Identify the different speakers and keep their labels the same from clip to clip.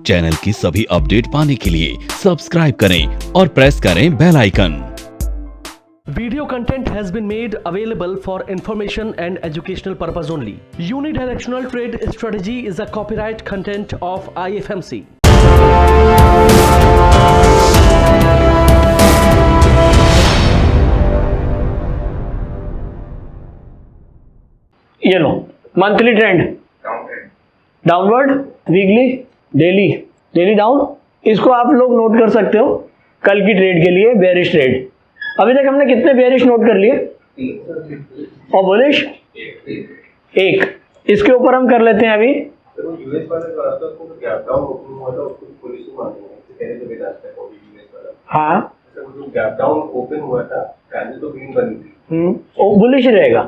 Speaker 1: Channel की सभी update पाने के लिए सब्सक्राइब करें और प्रेस करें bell icon.
Speaker 2: Video content has been made available for information and educational purpose only. Unidirectional trade strategy is a copyright content of IFMC.
Speaker 3: ये लो monthly trend downward, weekly, daily down. इसको आप लोग note कर सकते हो कल की ट्रेड के लिए, बेयरिश ट्रेड। अभी तक हमने कितने बेयरिश नोट कर लिए और बुलिश एक। इसके ऊपर हम कर लेते हैं अभी हाँ बुलिश रहेगा।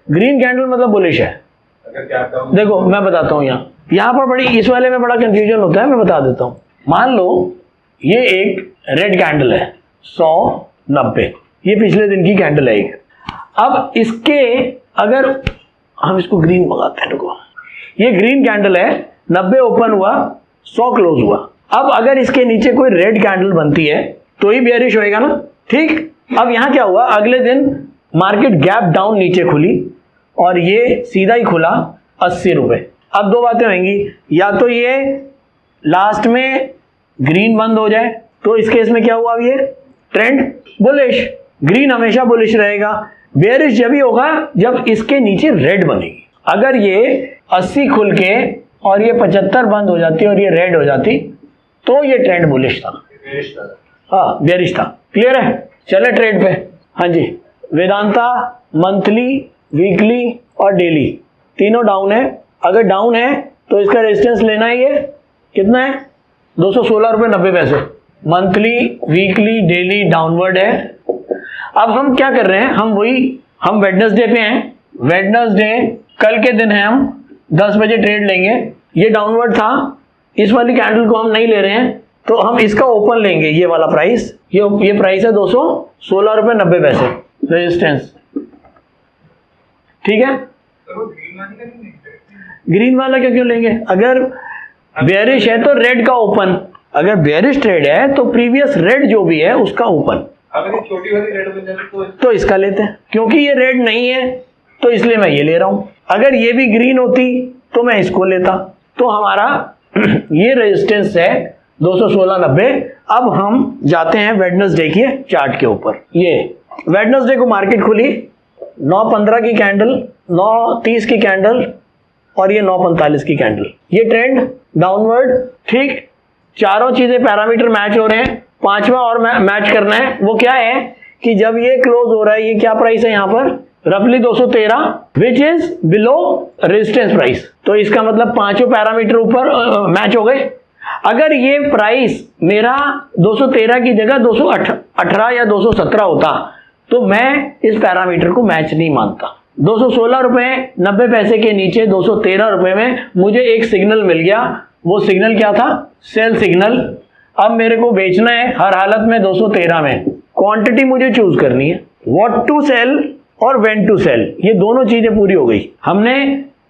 Speaker 3: ग्रीन कैंडल मतलब बुलिश है। देखो मैं बताता हूँ, यहाँ पर बड़ी इस वाले में बड़ा कंफ्यूजन होता है, मैं बता देता हूँ। मान लो ये एक रेड कैंडल है 190, ये पिछले दिन की कैंडल है एक। अब इसके अगर हम इसको ग्रीन मंगाते हैं, रुको, ये ग्रीन कैंडल है, 90 ओपन हुआ, 100 क्लोज हुआ। अब अगर इसके नीचे कोई रेड कैंडल बनती है तो ही बेयरिश होएगा ना, ठीक। अब यहाँ क्या हुआ, अगले दिन मार्केट गैप डाउन नीचे खुली और ये सीधा ही खुला 80 रुपए। अब दो बातें होंगी, या तो ये लास्ट में ग्रीन बंद हो जाए तो इस केस में क्या हुआ, ये ट्रेंड बुलिश, ग्रीन हमेशा बुलिश रहेगा। बेयरिश जब ही होगा जब इसके नीचे रेड बनेगी। अगर ये 80 खुल के और ये 75 बंद हो जाती और ये रेड हो जाती तो ये ट्रेंड बुलिश था, हाँ बेयरिश था। क्लियर है? चले ट्रेड पे। हाँ जी, वेदांता मंथली, वीकली और डेली तीनों डाउन है। अगर डाउन है तो इसका रेजिस्टेंस लेना है, ये कितना है, 216 रुपये 90 पैसे। मंथली, वीकली, डेली डाउनवर्ड है। अब हम क्या कर रहे हैं, हम वेडनेसडे पे हैं। वेडनेसडे कल के दिन है, हम 10 बजे ट्रेड लेंगे। ये डाउनवर्ड था, इस वाली कैंडल को हम नहीं ले रहे हैं तो हम इसका ओपन लेंगे। ये वाला प्राइस, ये प्राइस है 216 रुपये 90 पैसे रेजिस्टेंस, ठीक है। ग्रीन वाला क्यों लेंगे? अगर बेयरिश है तो रेड का ओपन, अगर बेयरिश ट्रेड है तो प्रीवियस रेड जो भी है उसका ओपन।
Speaker 4: अगर ये छोटी वाली रेड बन जाए
Speaker 3: तो इसका लेते हैं, क्योंकि ये रेड नहीं है तो इसलिए मैं ये ले रहा हूं। अगर ये भी ग्रीन होती तो मैं इसको लेता। तो हमारा ये रेजिस्टेंस है 216.90। अब हम जाते हैं वेडनेसडे के चार्ट के ऊपर। ये वेडनेसडे को मार्केट खुली 9:15 की कैंडल, 9:30 की कैंडल और ये 9:45 की कैंडल। ये ट्रेंड डाउनवर्ड, ठीक। चारों चीजें पैरामीटर मैच हो रहे हैं। पांचवा और मैच करना है, वो क्या है कि जब ये क्लोज हो रहा है, ये क्या प्राइस है यहाँ पर, रफली 213, which is below resistance price. तो इसका मतलब पांचों पैरामीटर ऊपर मैच हो गए। अगर ये प्राइस मेरा 213 की जगह 218 या 217 होता तो मैं इस पैरामीटर को मैच नहीं मानता। 216 रुपये 90 पैसे के नीचे 213 रुपये में मुझे एक सिग्नल मिल गया। वो सिग्नल क्या था? Cell signal. अब मेरे को बेचना है हर हालत में 213 में। क्वांटिटी मुझे चूज करनी है, व्हाट टू सेल और व्हेन टू सेल। ये दोनों चीजें पूरी हो गई। हमने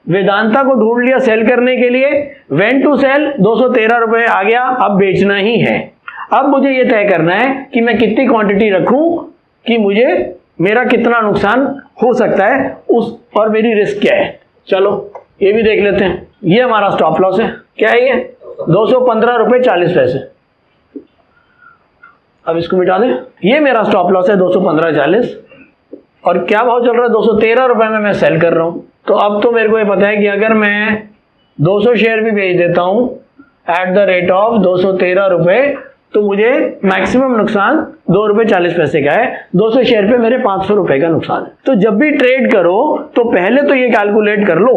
Speaker 3: वेदांता को ढूंढ लिया सेल करने के लिए, व्हेन टू सेल 213 रुपये आ गया, अब बेचना ही है। अब मुझे ये तय करना है कि मैं कितनी क्वांटिटी रखूं कि मुझे मेरा कितना नुकसान हो सकता है उस, और मेरी रिस्क क्या है। चलो ये भी देख लेते हैं। ये हमारा स्टॉप लॉस है, क्या है ये, 215 रुपये 40 पैसे। अब इसको मिटा दें। ये मेरा स्टॉप लॉस है 215.40 और क्या भाव चल रहा है, 213 रुपये में मैं सेल कर रहा हूं। तो अब तो मेरे को ये पता है कि अगर मैं 200 शेयर भी बेच देता हूं एट द रेट ऑफ 213 रुपये तो मुझे मैक्सिमम नुकसान 2 रुपये 40 पैसे का है। 200 शेयर पे मेरे 500 रुपए का नुकसान है। तो जब भी ट्रेड करो तो पहले तो ये कैलकुलेट कर लो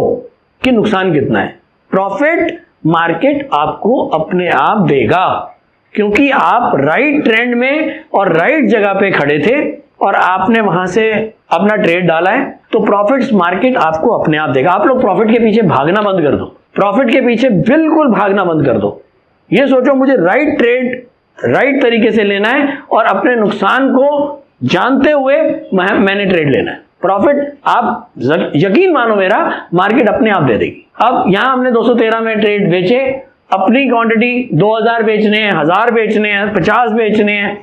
Speaker 3: कि नुकसान कितना है। प्रॉफिट मार्केट आपको अपने आप देगा, क्योंकि आप राइट ट्रेंड में और राइट जगह पे खड़े थे और आपने वहां से अपना ट्रेड डाला है। तो प्रॉफिट्स मार्केट आपको अपने आप देगा। आप लोग प्रॉफिट के पीछे भागना बंद कर दो, प्रॉफिट के पीछे बिल्कुल भागना बंद कर दो। ये सोचो मुझे राइट ट्रेड राइट तरीके से लेना है और अपने नुकसान को जानते हुए मैंने ट्रेड लेना है। प्रॉफिट आप यकीन मानो मेरा, मार्केट अपने आप दे देगी। अब यहां हमने 213 में ट्रेड बेचे, अपनी क्वांटिटी 2000 बेचने हैं, 1000 बेचने हैं, 50 बेचने हैं,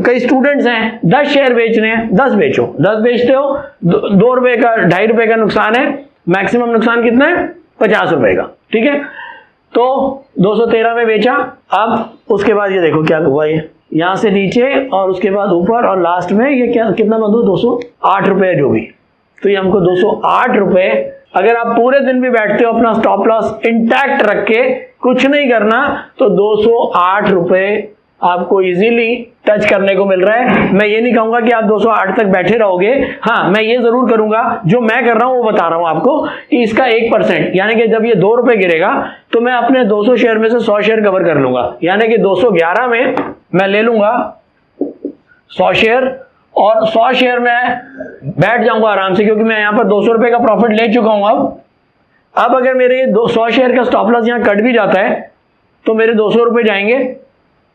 Speaker 3: कई स्टूडेंट्स हैं 10 शेयर बेचने हैं, 10 बेचो। 10 बेचते हो, 2 रुपए का 2.5 रुपए का नुकसान है, मैक्सिमम नुकसान कितना है 50 रुपए का, ठीक है। तो 213 में बेचा। अब उसके बाद ये देखो क्या हुआ, ये यहां से नीचे और उसके बाद ऊपर और लास्ट में ये क्या कितना बंधु 208 रुपए जो भी, तो ये हमको 208 रुपए। अगर आप पूरे दिन भी बैठते हो अपना स्टॉप लॉस इंटैक्ट रख के कुछ नहीं करना तो 208 रुपए आपको इजीली टच करने को मिल रहा है। मैं ये नहीं कहूंगा कि आप 208 तक बैठे रहोगे, हाँ मैं ये जरूर करूंगा, जो मैं कर रहा हूं वो बता रहा हूं आपको कि इसका 1% यानी कि जब ये 2 रुपए गिरेगा तो मैं अपने 200 शेयर में से 100 शेयर कवर कर लूंगा, यानी कि 211 में मैं ले लूंगा 100 शेयर और 100 शेयर में बैठ जाऊंगा आराम से, क्योंकि मैं यहां पर 200 रुपए का प्रॉफिट ले चुका हूं। अब अगर मेरे 100 शेयर का स्टॉप लॉस यहां कट भी जाता है तो मेरे 200 रुपए जाएंगे,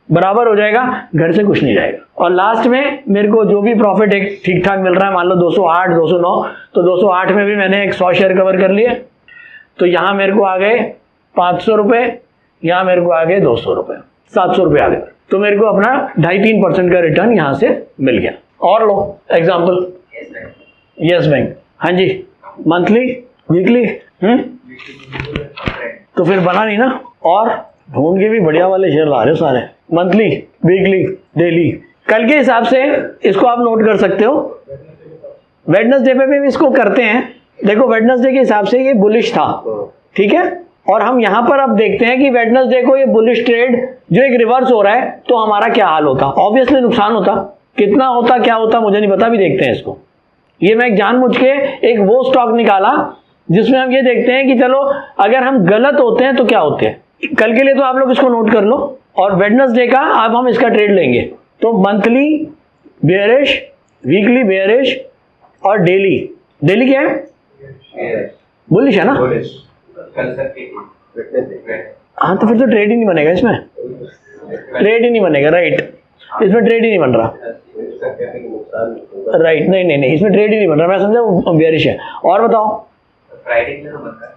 Speaker 3: बराबर हो जाएगा, घर से कुछ नहीं जाएगा। और लास्ट में मेरे को जो भी प्रॉफिट एक ठीक ठाक मिल रहा है, मान लो 208 209, तो 208 में भी मैंने एक 100 शेयर कवर कर लिए, तो यहां मेरे को आ गए 500 रुपए, यहां मेरे को आ गए 200 रुपए, 700 रुपए आ गए। तो मेरे को अपना 2.5-3% का रिटर्न यहां से मिल गया। और लो एग्जाम्पल, यस बैंक, हाँ जी, मंथली वीकली, तो फिर बना नहीं ना। और ढूंढ के भी बढ़िया वाले शेयर ला रहे हो सारे, मंथली वीकली डेली। कल के हिसाब से इसको आप नोट कर सकते हो, वेडनेसडे पे भी इसको करते हैं। देखो वेडनेसडे के हिसाब से ये बुलिश था, ठीक है, और हम यहां पर अब देखते हैं कि वेडनेसडे को ये बुलिश ट्रेड जो एक रिवर्स हो रहा है तो हमारा क्या हाल होता। ऑब्वियसली नुकसान होता, कितना होता क्या होता मुझे नहीं पता, भी देखते हैं इसको। ये मैं जानबूझ के एक वो स्टॉक निकाला जिसमें हम ये देखते हैं कि चलो अगर हम गलत होते हैं तो क्या होते हैं। कल के लिए तो आप लोग इसको नोट कर लो, और वेडनेसडे का अब हम इसका ट्रेड लेंगे। तो मंथली बेयरिश, वीकली बेयरिश और डेली, डेली क्या है बुलिश है ना, हाँ तो फिर तो ट्रेड ही नहीं बनेगा इसमें, ट्रेड ही नहीं बनेगा, राइट, इसमें ट्रेड ही नहीं बन रहा, राइट, नहीं इसमें ट्रेड ही नहीं बन रहा, मैं समझा वो बेयरिश है। और बताओ
Speaker 4: फ्राइडे के लिए बन रहा है,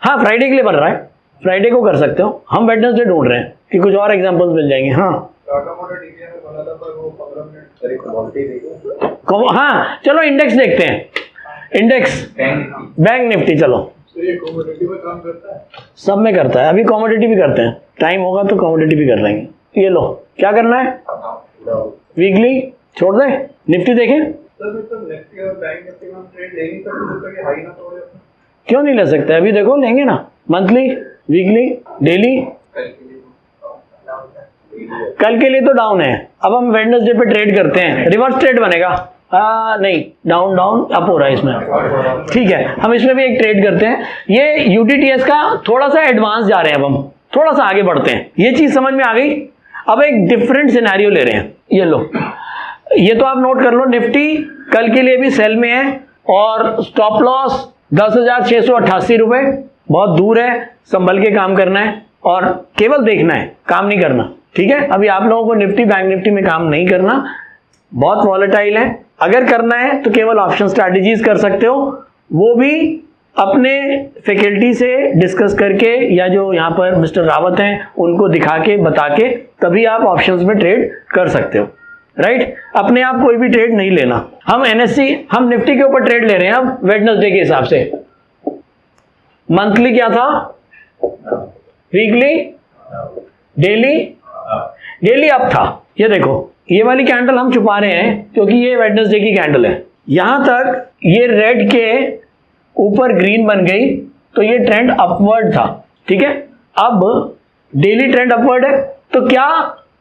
Speaker 3: हाँ फ्राइडे के लिए बन रहा है, फ्राइडे को कर सकते हो। हम वेडनेसडे ढूंढ रहे हैं कि कुछ और एग्जांपल्स मिल जाएंगे। हाँ
Speaker 4: टाटा मोटर डीजे में बना था पर वो 15 मिनट क्वालिटी देखो।
Speaker 3: हाँ चलो इंडेक्स देखते हैं, इंडेक्स बैंक निफ्टी, चलो
Speaker 4: तो ये कमोडिटी में काम करता है,
Speaker 3: सब में करता है। अभी कमोडिटी भी करते हैं, टाइम होगा तो कमोडिटी भी कर लेंगे। ये लो क्या करना है, वीकली छोड़ दे, निफ्टी देखें।
Speaker 4: सर मतलब निफ्टी और बैंक निफ्टी में हम ट्रेड ले नहीं सकते जब तक ये हाई ना तोड़े अपना।
Speaker 3: क्यों नहीं ले सकते, अभी देखो लेंगे ना, मंथली वीकली डेली। कल के लिए तो डाउन है, अब हम वेडनेसडे पे ट्रेड करते हैं, रिवर्स ट्रेड बनेगा। नहीं डाउन डाउन अप हो रहा है इसमें, ठीक है, हम इसमें भी एक ट्रेड करते हैं। ये यूटीटीएस का थोड़ा सा एडवांस जा रहे हैं, अब हम थोड़ा सा आगे बढ़ते हैं, ये चीज समझ में आ गई। अब एक डिफरेंट सिनेरियो ले रहे हैं, ये लो, ये तो आप नोट कर लो, निफ्टी कल के लिए भी सेल में है और स्टॉप लॉस 10,688 रुपए, बहुत दूर है, संभल के काम करना है और केवल देखना है, काम नहीं करना, ठीक है। अभी आप लोगों को निफ्टी बैंक निफ्टी में काम नहीं करना, बहुत वॉलेटाइल है। अगर करना है तो केवल ऑप्शन स्ट्रैटेजीज कर सकते हो, वो भी अपने फैकल्टी से डिस्कस करके या जो यहाँ पर मिस्टर रावत हैं उनको दिखा के बता के तभी आप ऑप्शंस में ट्रेड कर सकते हो, राइट। अपने आप कोई भी ट्रेड नहीं लेना। हम एनएससी, हम निफ्टी के ऊपर ट्रेड ले रहे हैं अब वेडनेसडे के हिसाब से। मंथली क्या था, वीकली, डेली, डेली अप था। ये देखो ये वाली कैंडल हम छुपा रहे हैं क्योंकि ये वेडनेसडे की कैंडल है। यहां तक ये रेड के ऊपर ग्रीन बन गई तो ये ट्रेंड अपवर्ड था, ठीक है। अब डेली ट्रेंड अपवर्ड है, तो क्या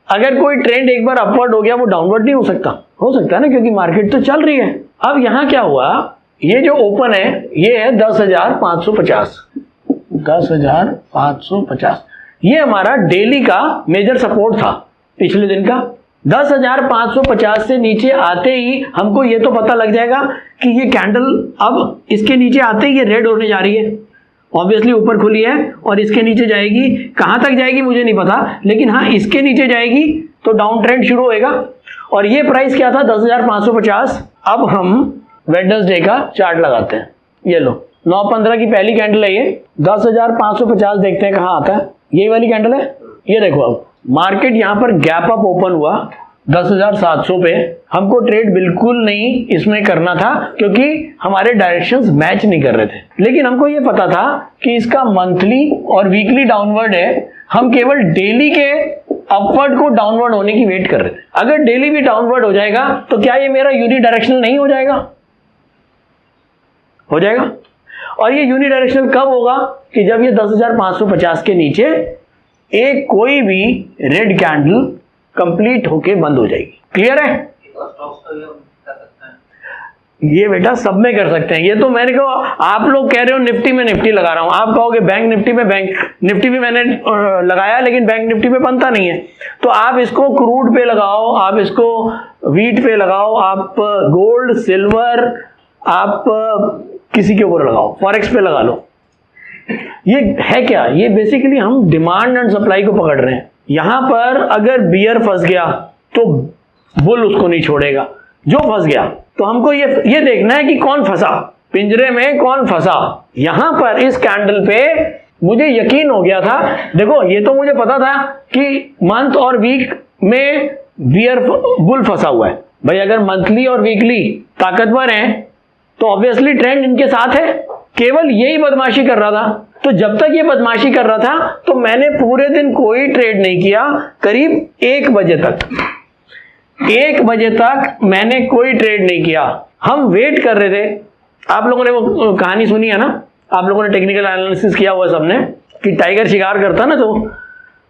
Speaker 3: अगर कोई ट्रेंड एक बार अपवर्ड हो गया वो डाउनवर्ड नहीं हो सकता? हो सकता है ना, क्योंकि मार्केट तो चल रही है। अब यहां क्या हुआ, ये जो ओपन है ये है 10,550, 10,550, ये हमारा डेली का मेजर सपोर्ट था पिछले दिन का। 10,550 से नीचे आते ही हमको ये तो पता लग जाएगा कि ये कैंडल अब इसके नीचे आते ही ये रेड होने जा रही है। ऑब्वियसली ऊपर खुली है और इसके नीचे जाएगी, कहां तक जाएगी मुझे नहीं पता, लेकिन हाँ इसके नीचे जाएगी तो डाउन ट्रेंड शुरू होएगा। और ये प्राइस क्या था, 10,550। अब हम वेडनेसडे का चार्ट लगाते हैं, ये लो, 9:15 की पहली कैंडल है ये, 10,550 देखते हैं कहाँ आता है, यही वाली कैंडल है। ये देखो अब मार्केट यहाँ पर गैप अप ओपन हुआ 10,700 पे, हमको ट्रेड बिल्कुल नहीं इसमें करना था क्योंकि हमारे डायरेक्शंस मैच नहीं कर रहे थे, लेकिन हमको ये पता था कि इसका मंथली और वीकली डाउनवर्ड है, हम केवल डेली के अपवर्ड को डाउनवर्ड होने की वेट कर रहे थे। अगर डेली भी डाउनवर्ड हो जाएगा तो क्या ये मेरा यूनिडायरेक्शनल नहीं हो जाएगा? हो जाएगा। और ये यूनिडायरेक्शनल कब होगा? कि जब ये 10,550 के नीचे एक कोई भी रेड कैंडल कंप्लीट होके बंद हो जाएगी। क्लियर है? ये बेटा सब में कर सकते हैं। ये तो मैंने कहा, आप लोग कह रहे हो निफ्टी में निफ्टी लगा रहा हूं, आप कहोगे बैंक निफ्टी में बैंक निफ्टी भी मैंने लगाया, लेकिन बैंक निफ्टी पे बनता नहीं है। तो आप इसको क्रूड पे लगाओ, आप इसको व्हीट पे लगाओ, आप गोल्ड सिल्वर, आप किसी के ऊपर लगाओ, फॉरेक्स पे लगा लो। ये है क्या? ये बेसिकली हम डिमांड एंड सप्लाई को पकड़ रहे हैं। यहां पर अगर बियर फंस गया तो बुल उसको नहीं छोड़ेगा, जो फंस गया। तो हमको ये देखना है कि कौन फंसा, पिंजरे में कौन फंसा। यहां पर इस कैंडल पे मुझे यकीन हो गया था। देखो ये तो मुझे पता था कि मंथ और वीक में बियर बुल फंसा हुआ है। भाई अगर मंथली और वीकली ताकतवर हैं तो ऑब्वियसली ट्रेंड इनके साथ है। केवल यही बदमाशी कर रहा था। तो जब तक ये बदमाशी कर रहा था तो मैंने पूरे दिन कोई ट्रेड नहीं किया। करीब 1 बजे तक मैंने कोई ट्रेड नहीं किया। हम वेट कर रहे थे। आप लोगों ने वो कहानी सुनी है ना, आप लोगों ने टेक्निकल एनालिसिस किया हुआ सबने, कि टाइगर शिकार करता ना तो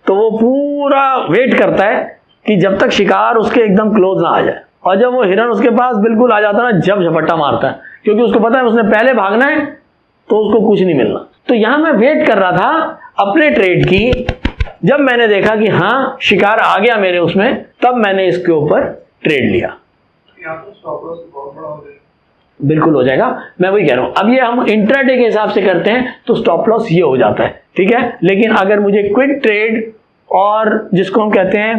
Speaker 3: वो पूरा वेट करता है कि जब तक शिकार उसके एकदम क्लोज ना आ जाए, और जब वो हिरन उसके पास बिल्कुल आ जाता है ना, जब झपट्टा मारता है, क्योंकि उसको पता है उसने पहले भागना है तो उसको कुछ नहीं मिलना। तो यहां मैं वेट कर रहा था अपने ट्रेड की। जब मैंने देखा कि हाँ शिकार आ गया मेरे उसमें, तब मैंने इसके ऊपर ट्रेड लिया। बिल्कुल हो जाएगा, मैं वही कह रहा हूं। अब ये हम इंट्राडे के हिसाब से करते हैं तो स्टॉप लॉस ये हो जाता है, ठीक है। लेकिन अगर मुझे क्विक ट्रेड और जिसको हम कहते हैं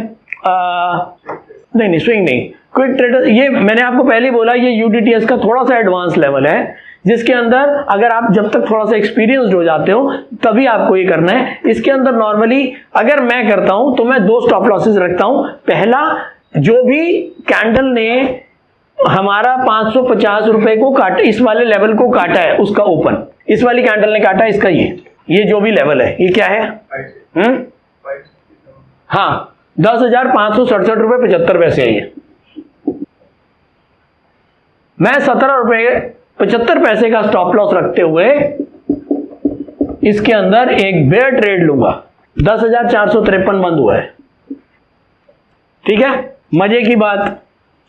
Speaker 3: नहीं स्विंग नहीं, क्विक ट्रेड, ये मैंने आपको पहले ही बोला, ये यूडीटीएस का थोड़ा सा एडवांस लेवल है, जिसके अंदर अगर आप जब तक थोड़ा सा एक्सपीरियंस्ड हो जाते हो तभी आपको ये करना है। इसके अंदर नॉर्मली अगर मैं करता हूं तो मैं 2 स्टॉप लॉसेस रखता हूं। पहला, जो भी कैंडल ने हमारा 550 रुपए को काटा, इस वाले लेवल को काटा है, उसका ओपन इस वाली कैंडल ने काटा, इसका ये जो भी लेवल है, ये क्या है? हाँ, 10,567 रुपए 75 पैसे है ये। मैं 17 रुपए 75 पैसे का स्टॉप लॉस रखते हुए इसके अंदर एक बेयर ट्रेड लूंगा। 10,453 बंद हुआ है, ठीक है। मजे की बात,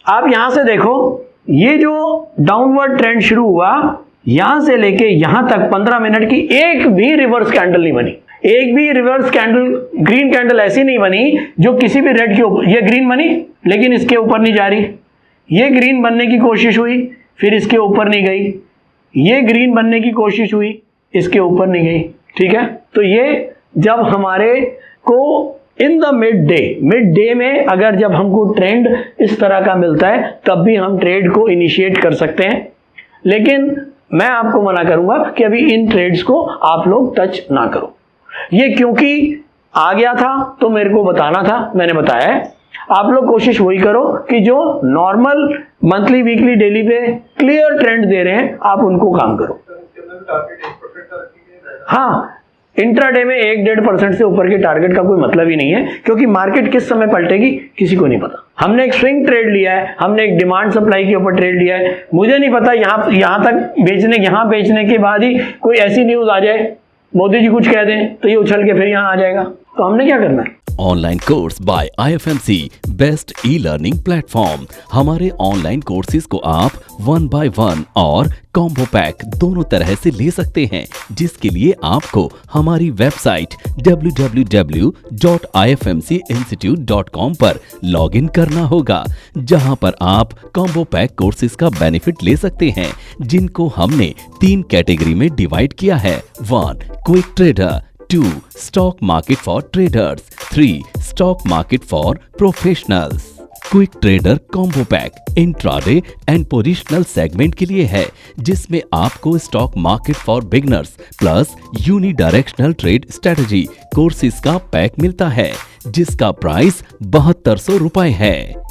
Speaker 3: आप यहां से देखो, ये जो डाउनवर्ड ट्रेंड शुरू हुआ, यहां से लेके यहां तक 15 मिनट की एक भी रिवर्स कैंडल नहीं बनी। एक भी रिवर्स कैंडल, ग्रीन कैंडल ऐसी नहीं बनी जो किसी भी रेड के ऊपर, ये ग्रीन बनी लेकिन इसके ऊपर नहीं जा रही। ये ग्रीन बनने की कोशिश हुई, फिर इसके ऊपर नहीं गई। ये ग्रीन बनने की कोशिश हुई, इसके ऊपर नहीं गई, ठीक है। तो ये जब हमारे को इन द मिड डे में अगर जब हमको ट्रेंड इस तरह का मिलता है, तब भी हम ट्रेड को इनिशिएट कर सकते हैं। लेकिन मैं आपको मना करूंगा कि अभी इन ट्रेड्स को आप लोग टच ना करो। ये क्योंकि आ गया था तो मेरे को बताना था, मैंने बताया है। आप लोग कोशिश वही करो कि जो नॉर्मल मंथली वीकली डेली पे क्लियर ट्रेंड दे रहे हैं, आप उनको काम करो। हाँ, इंट्राडे में 1-1.5% से ऊपर के टारगेट का कोई मतलब ही नहीं है, क्योंकि मार्केट किस समय पलटेगी किसी को नहीं पता। हमने एक स्विंग ट्रेड लिया है, हमने एक डिमांड सप्लाई के ऊपर ट्रेड लिया है। मुझे नहीं पता यहां तक यहाँ बेचने के बाद ही कोई ऐसी न्यूज आ जाए, मोदी जी कुछ कह दें तो ये उछल के फिर यहां आ जाएगा। तो हमने क्या करना है?
Speaker 1: Online course by IFMC, best e learning platform. हमारे ऑनलाइन कोर्सेज को आप 1 by 1 और कॉम्बो पैक दोनों तरह से ले सकते हैं, जिसके लिए आपको हमारी वेबसाइट www.ifmcinstitute.com पर लॉगिन करना होगा, जहां पर आप कॉम्बो पैक कोर्सेज का बेनिफिट ले सकते हैं, जिनको हमने 3 कैटेगरी में डिवाइड किया है। 1 quick trader, 2 stock market for traders, 3 stock market for professionals. Quick trader combo pack intraday and positional segment के लिए है, जिसमें आपको stock market for beginners plus unidirectional trade strategy courses का पैक मिलता है, जिसका प्राइस 7200 रुपए है।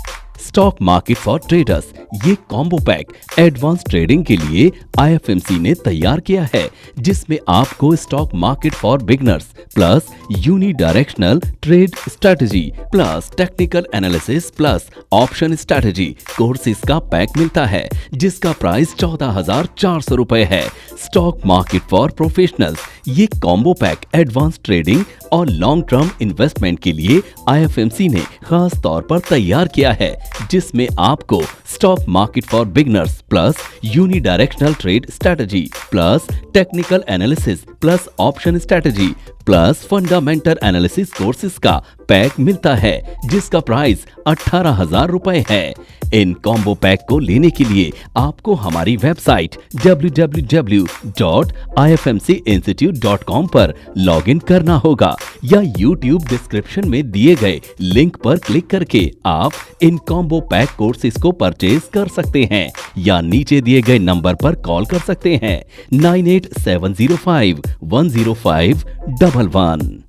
Speaker 1: स्टॉक मार्केट फॉर ट्रेडर्स ये कॉम्बो पैक एडवांस ट्रेडिंग के लिए IFMC ने तैयार किया है, जिसमें आपको stock market for beginners plus unidirectional trade strategy plus technical analysis plus option strategy courses का पैक मिलता है, जिसका प्राइस 14,400 रुपए है। स्टॉक मार्केट फॉर प्रोफेशनल्स ये कॉम्बो पैक एडवांस ट्रेडिंग और लॉन्ग टर्म इन्वेस्टमेंट के लिए IFMC ने खास तौर पर तैयार किया है, जिसमें आपको stock market for beginners plus unidirectional trade strategy plus technical analysis plus option strategy plus fundamental analysis courses का पैक मिलता है, जिसका प्राइस 18,000 रुपए है। इन कॉम्बो पैक को लेने के लिए आपको हमारी वेबसाइट www.ifmcinstitute.com पर लॉगिन करना होगा या YouTube डिस्क्रिप्शन में दिए गए लिंक पर क्लिक करके आप इन कॉम्बो पैक कोर्सेज को परचेज कर सकते हैं या नीचे दिए गए नंबर पर कॉल कर सकते हैं 9870510511।